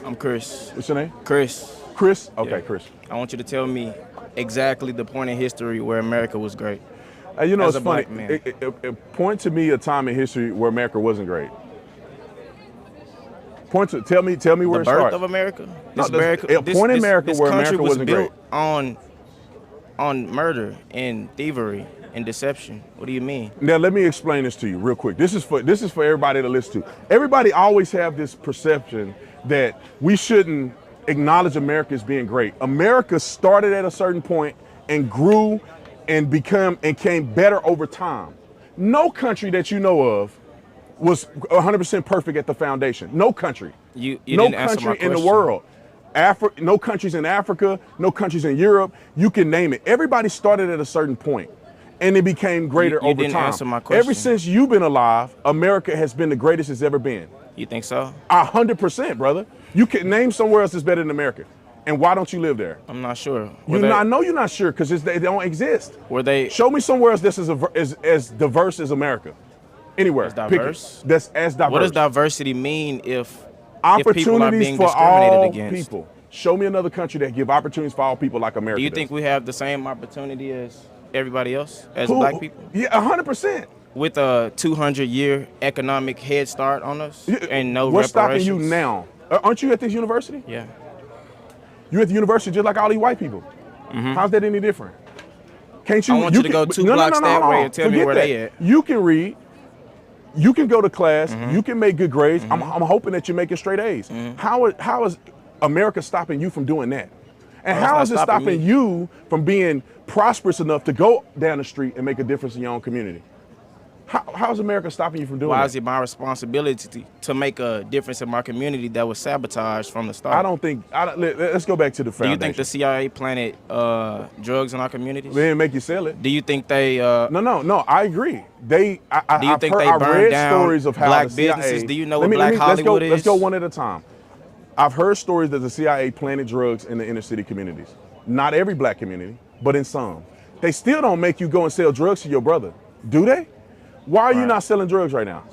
I'm Chris. What's your name? Chris. Chris? Okay, Yeah. Chris. I want you to tell me exactly the point in history where America was great. You know, As it's a funny. black man. Point to me a time in history where America wasn't great. Tell me where The it birth starts. of America. No, point in America this where country America was wasn't built great. on murder and thievery and deception. What do you mean? Now let me explain this to you real quick. This is for everybody to listen to. Everybody always have this perception that we shouldn't acknowledge America as being great. America started at a certain point and grew and came better over time. No country that you know of was 100% perfect at the foundation. No country. You no didn't answer my country in the question. world. No countries in Africa, no countries in Europe. You can name it. Everybody started at a certain point, and it became greater You over didn't time. answer my question. Ever since you've been alive, America has been the greatest it's ever been. You think so? 100%, brother. You can name somewhere else that's better than America, and why don't you live there? I'm not sure. I know you're not sure because they don't exist. Were they? Show me somewhere else that's as diverse as America. Anywhere. As diverse? That's as diverse. What does diversity mean if people are Opportunities being for discriminated all against? people. Show me another country that give opportunities for all people like America. Do you does. think we have the same opportunity as everybody else, as black people? Yeah, 100%. With a 200-year economic head start on us and no What's stopping reparations? you now? Aren't you at this university? Yeah. You're at the university just like all these white people. How's that any different? Can't you? I want you to go two blocks that way and tell me Forget where that. they at. You can read. You can go to class. You can make good grades. I'm hoping that you're making straight A's. How is America stopping you from doing that? And Well, how it's is it not stopping stopping me. you from being prosperous enough to go down the street and make a difference in your own community? How is America stopping you from doing Why that? is it my responsibility to make a difference in my community that was sabotaged from the start? I don't think. Let's go back to the Do foundation. you think the CIA planted drugs in our communities? They didn't make you sell it? Do you think they? No. I agree. Do you think they I burned read down stories of how black the CIA, businesses? Do you know what Black Hollywood is? Let's go one at a time. I've heard stories that the CIA planted drugs in the inner city communities. Not every black community, but in some. They still don't make you go and sell drugs to your brother, do they? Why are you not selling drugs right now?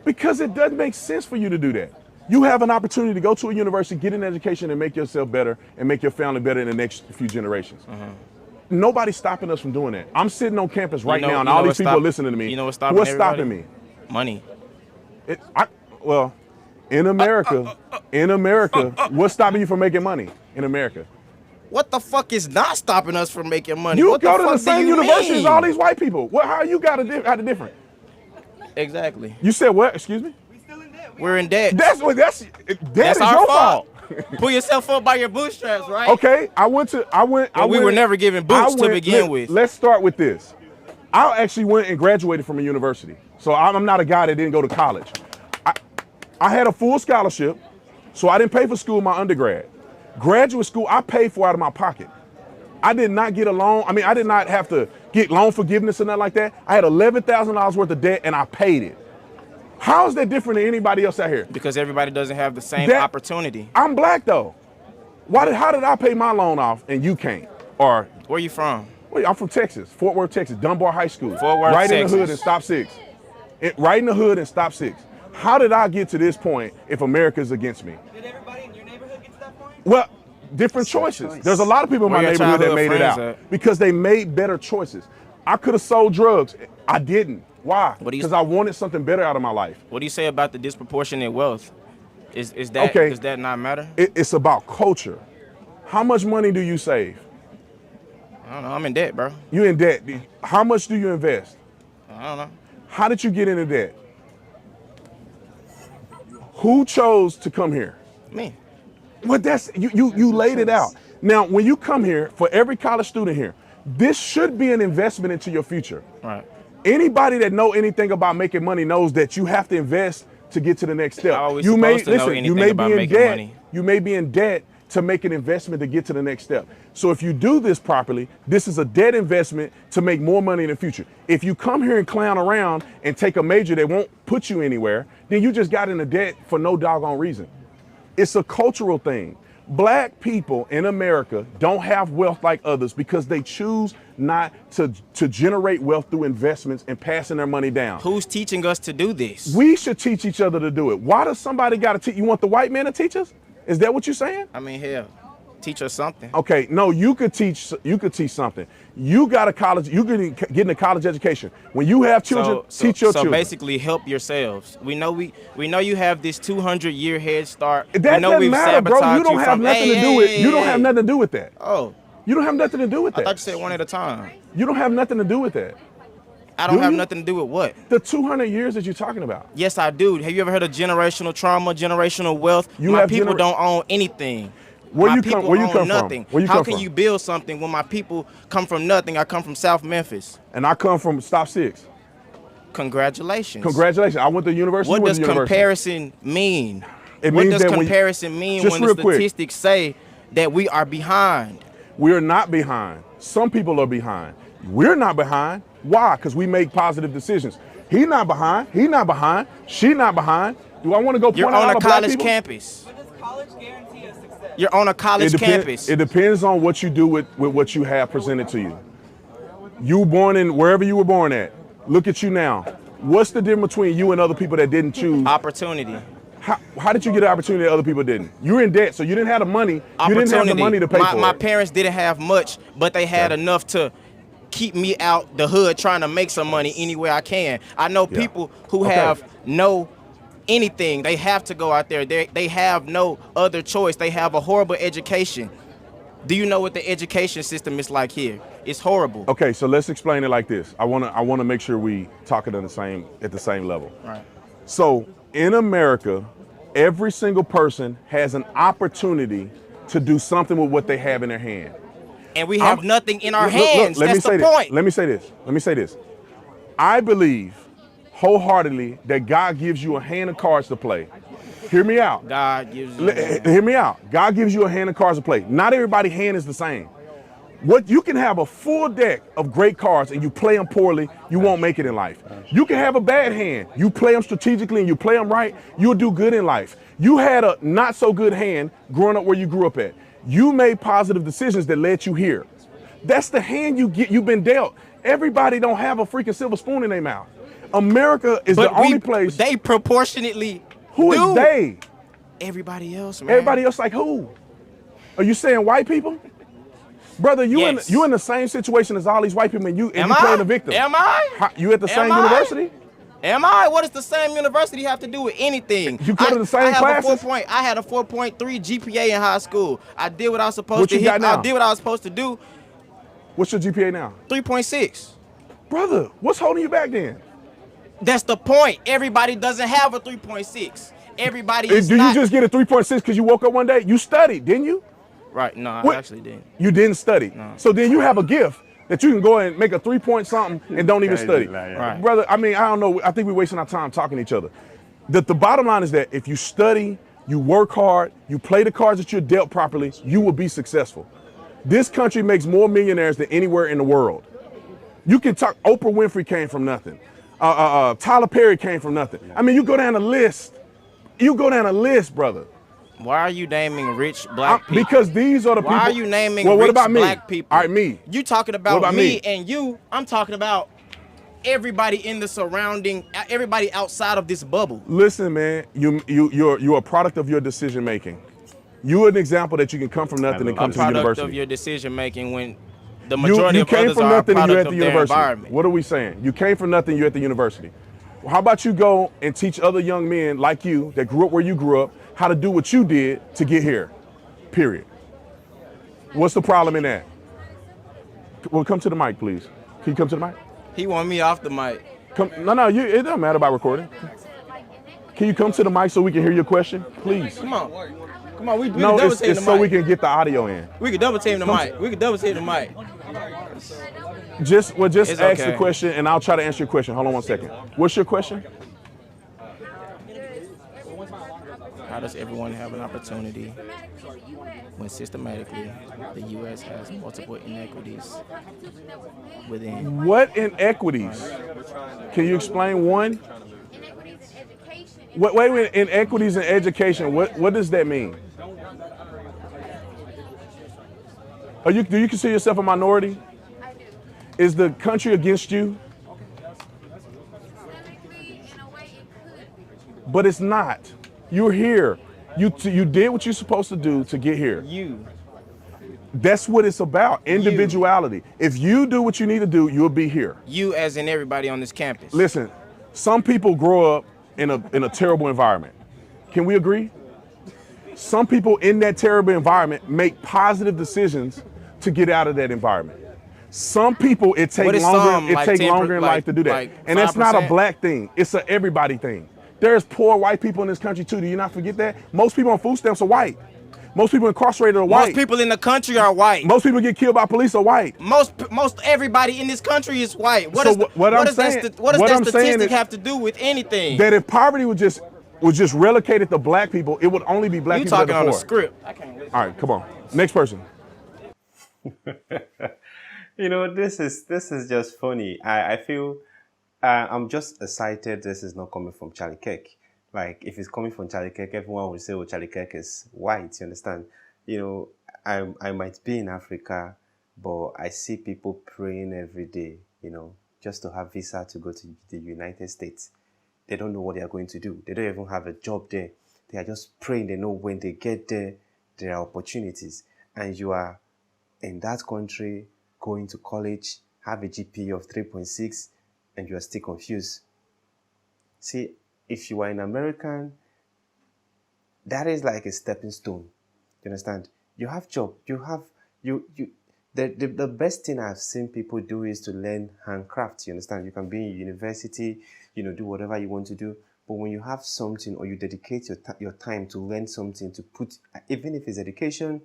Because it doesn't make sense for you to do that. You have an opportunity to go to a university, get an education, and make yourself better and make your family better in the next few generations. Nobody's stopping us from doing that. I'm sitting on campus right now, and all these people are listening to me. You know what's stopping What's everybody? stopping me? Money. In America, what's stopping you from making money in America? What the fuck is not stopping us from making money? You what go the to fuck the same do you university as mean? all these white people. How you got a different? Exactly. You said what? Excuse me? We're in debt. That's That's your our fault. fault. Pull yourself up by your bootstraps, right? Okay, We were never given boots to begin with. Let's start with this. I actually went and graduated from a university. So I'm not a guy that didn't go to college. I had a full scholarship, so I didn't pay for school in my undergrad. Graduate school, I paid for out of my pocket. I did not get a loan. I mean, I did not have to get loan forgiveness or nothing like that. I had $11,000 worth of debt and I paid it. How is that different than anybody else out here? Because everybody doesn't have the same opportunity. I'm black though. How did I pay my loan off and you can't? Or Where you from? wait, I'm from Texas, Fort Worth, Texas, Dunbar High School. Fort Worth, right in Texas. the hood and stop 6. Right in the hood and stop 6. How did I get to this point if America's against me? Did everybody in your neighborhood get to that point? Well, different choices. There's a lot of people in my Where your neighborhood that childhood made it friends out at? because they made better choices. I could have sold drugs. I didn't. Why? What do you- Because I wanted something better out of my life. What do you say about the disproportionate wealth? Is that Okay. Does that not matter? It's about culture. How much money do you save? I don't know. I'm in debt, bro. You in debt. How much do you invest? I don't know. How did you get into debt? Who chose to come here? Me. Well, that's you laid it out. Now, when you come here, for every college student here, this should be an investment into your future. Right. Anybody that know anything about making money knows that you have to invest to get to the next step. How are we You may supposed to know listen. You anything may about be in making debt. money? You may be in debt to make an investment to get to the next step. So if you do this properly, this is a debt investment to make more money in the future. If you come here and clown around and take a major that won't put you anywhere, then you just got into debt for no doggone reason. It's a cultural thing. Black people in America don't have wealth like others because they choose not to generate wealth through investments and passing their money down. Who's teaching us to do this? We should teach each other to do it. Why does somebody got to teach? You want the white man to teach us? Is that what you're saying? I mean, hell, teach us something. Okay, no, you could teach something. You got a college, you could get a college education. When you have children, teach your children. So basically help yourselves. We know you have this 200-year head start. That we know doesn't we've matter, bro. You don't have nothing to do with. You don't have nothing to do with that. Oh. You don't have nothing to do with that. I thought you said one at a time. You don't have nothing to do with that. I don't have nothing to do with what? The 200 years that you're talking about. Yes, I do. Have you ever heard of generational trauma, generational wealth? My people don't own anything. Where you come nothing. From? How can you build something when my people come from nothing? I come from South Memphis. And I come from Stop 6. Congratulations. Congratulations. I went to university. What does comparison mean? What does comparison mean when the statistics say that we are behind? We are not behind. Some people are behind. We're not behind. Why? Because we make positive decisions. He not behind. He not behind. She not behind. Do I want to go point out all the black people? You're on a college campus. But does college guarantee us success? You're on a college campus. It depends on what you do with what you have presented to you. You were born in wherever you were born at. Look at you now. What's the difference between you and other people that didn't choose? Opportunity. How did you get an opportunity that other people didn't? You were in debt, so you didn't have the money. You didn't have the money to pay for it. My parents didn't have much, but they had enough to keep me out the hood trying to make some money any way I can. I know people who have no anything. They have to go out there. They have no other choice. They have a horrible education. Do you know what the education system is like here? It's horrible. Okay, so let's explain it like this. I wanna make sure we talk it at the same level. Right. So in America, every single person has an opportunity to do something with what they have in their hand. And we have nothing in our hands. That's the point. Let me say this. I believe wholeheartedly that God gives you a hand of cards to play. Hear me out. God gives you Hear me out. God gives you a hand of cards to play. Not everybody's hand is the same. What you can have a full deck of great cards and you play them poorly, you won't make it in life. You can have a bad hand. You play them strategically and you play them right, you'll do good in life. You had a not so good hand growing up where you grew up at. You made positive decisions that led you here. That's the hand you've been dealt. Everybody don't have a freaking silver spoon in their mouth. America is the only place. They proportionately Who is they? Everybody else, man. Everybody else like who? Are you saying white people? Brother, you in the same situation as all these white people and you playing the victim. Am I? You at the same university? Am I? What does the same university have to do with anything? You go to the same classes? I had a 4.3 GPA in high school. I did what I was supposed to hit. I did what I was supposed to do. What's your GPA now? 3.6. Brother, what's holding you back then? That's the point. Everybody doesn't have a 3.6. Everybody is Did you just get a 3.6 because you woke up one day? You studied, didn't you? Right. No, I actually didn't. You didn't study. No. So then you have a gift that you can go and make a 3-point something and don't even study. Right. Brother, I mean, I don't know. I think we're wasting our time talking to each other. The bottom line is that if you study, you work hard, you play the cards that you're dealt properly, you will be successful. This country makes more millionaires than anywhere in the world. You can talk, Oprah Winfrey came from nothing. Tyler Perry came from nothing. I mean, you go down a list. You go down a list, brother. Why are you naming rich black people? Because these are the people. Why are you naming what rich about me? black people? All right, me. You talking about me and you. I'm talking about everybody in the surrounding, everybody outside of this bubble. Listen, man, you're a product of your decision making. You're an example that you can come from nothing and come to the university. A product of your decision making when the majority you of others from are a nothing and you're product at the of their university. environment. What are we saying? You came from nothing, you're at the university. How about you go and teach other young men like you that grew up where you grew up how to do what you did to get here, period. What's the problem in that? Well, come to the mic, please. Can you come to the mic? He want me off the mic. No, it doesn't matter about recording. Can you come to the mic so we can hear your question, please? Come on, we can no, double it's team the mic. So we can get the audio in. We can double team the mic. We can double team the mic. Just ask okay. the question and I'll try to answer your question. Hold on one second. What's your question? How does everyone have an opportunity when systematically the U.S. has multiple inequities within? What inequities? Can you explain one? Inequities in education. Wait, inequities in education, what does that mean? Do you consider yourself a minority? I do. Is the country against you? Technically, in a way, it could be. But it's not. You're here. You did what you're supposed to do to get here. You. That's what it's about. Individuality. If you do what you need to do, you'll be here. You as in everybody on this campus. Listen, some people grow up in a terrible environment. Can we agree? Some people in that terrible environment make positive decisions to get out of that environment. Some people it takes longer in life to do that. Like and that's not a 5%? black thing. It's a everybody thing. There's poor white people in this country too. Do you not forget that? Most people on food stamps are white. Most people incarcerated are white. Most people in the country are white. Most people get killed by police are white. Most everybody in this country is white. What So does what I'm does saying- that what does what that I'm saying statistic is have to do with anything? That if poverty was just relegated to black people, it would only be black You people that talking are on the poor. script. I can't listen. All right, come on. Next person. You know, this is just funny. I feel I'm just excited this is not coming from Charlie Kirk. Like, if it's coming from Charlie Kirk, everyone will say, oh, Charlie Kirk is white, you understand? You know, I might be in Africa, but I see people praying every day, you know, just to have visa to go to the United States. They don't know what they are going to do. They don't even have a job there. They are just praying. They know when they get there, there are opportunities. And you are in that country, going to college, have a GPA of 3.6, and you are still confused. See, if you are an American, that is like a stepping stone. You understand? You have job. The best thing I've seen people do is to learn handcraft. You understand? You can be in university, you know, do whatever you want to do. But when you have something, or you dedicate your time to learn something, to put, even if it's education,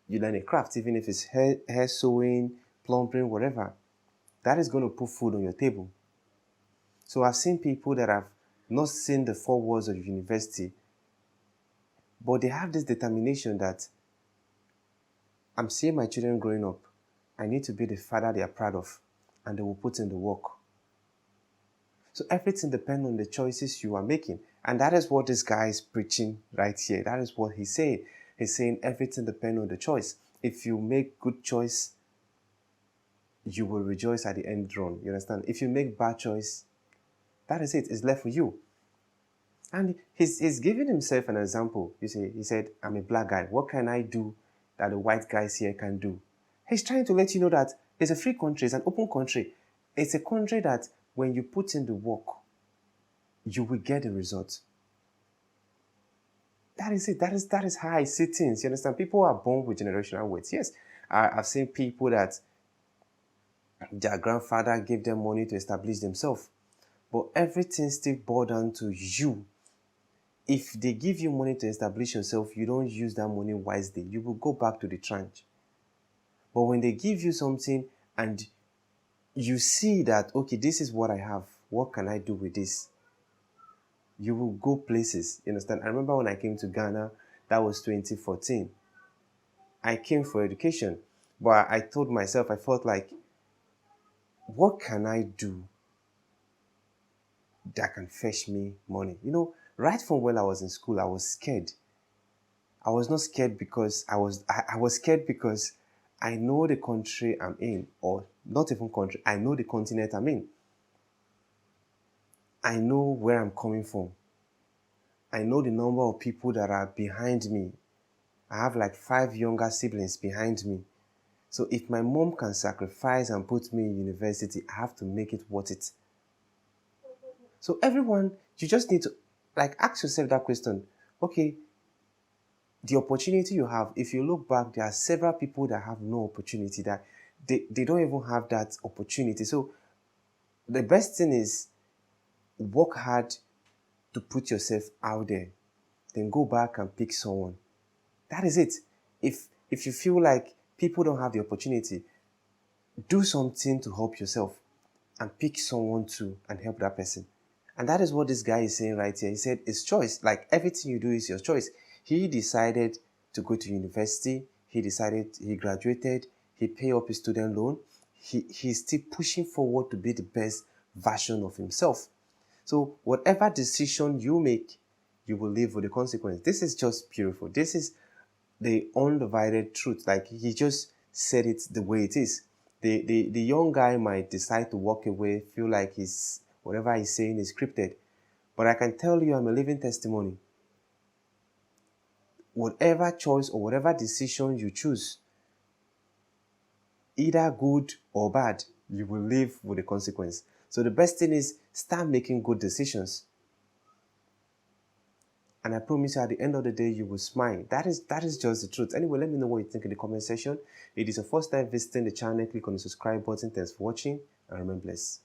you learn a craft, even if it's hair sewing, plumbing, whatever, that is going to put food on your table. So I've seen people that have not seen the four walls of university, but they have this determination that I'm seeing my children growing up. I need to be the father they are proud of, and they will put in the work. So everything depends on the choices you are making. And that is what this guy is preaching right here. That is what he's saying. He's saying everything depends on the choice. If you make good choice, you will rejoice at the end run. You understand? If you make bad choice, that is it. It's left for you. And he's giving himself an example. You see, he said, I'm a black guy. What can I do that the white guys here can do? He's trying to let you know that it's a free country. It's an open country. It's a country that when you put in the work, you will get the result. That is it. That is how I see things. You understand? People are born with generational weight. Yes, I've seen people that their grandfather gave them money to establish themselves. But everything still boils down to you. If they give you money to establish yourself, you don't use that money wisely. You will go back to the trench. But when they give you something and you see that, okay, this is what I have. What can I do with this? You will go places. You understand? I remember when I came to Ghana, that was 2014. I came for education. But I told myself, I felt like, what can I do that can fetch me money? You know, right from when I was in school, I was scared. I was not scared because I was scared because I know the country I'm in, or not even country, I know the continent I'm in. I know where I'm coming from. I know the number of people that are behind me. I have like 5 younger siblings behind me. So if my mom can sacrifice and put me in university, I have to make it worth it. So everyone, you just need to ask yourself that question. Okay, the opportunity you have, if you look back, there are several people that have no opportunity, that they don't even have that opportunity. So the best thing is work hard to put yourself out there. Then go back and pick someone. That is it. If you feel like people don't have the opportunity, do something to help yourself and pick someone too and help that person. And that is what this guy is saying right here. He said it's choice. Like, everything you do is your choice. He decided to go to university. He graduated. He paid up his student loan. He's still pushing forward to be the best version of himself. So whatever decision you make, you will live with the consequence. This is just beautiful. This is the undivided truth. Like, he just said it the way it is. The young guy might decide to walk away, feel like whatever he's saying is scripted. But I can tell you, I'm a living testimony. Whatever choice or whatever decision you choose, either good or bad, you will live with the consequence. So the best thing is start making good decisions. And I promise you, at the end of the day, you will smile. That is just the truth. Anyway, let me know what you think in the comment section. If it is your first time visiting the channel, click on the subscribe button. Thanks for watching and remain blessed.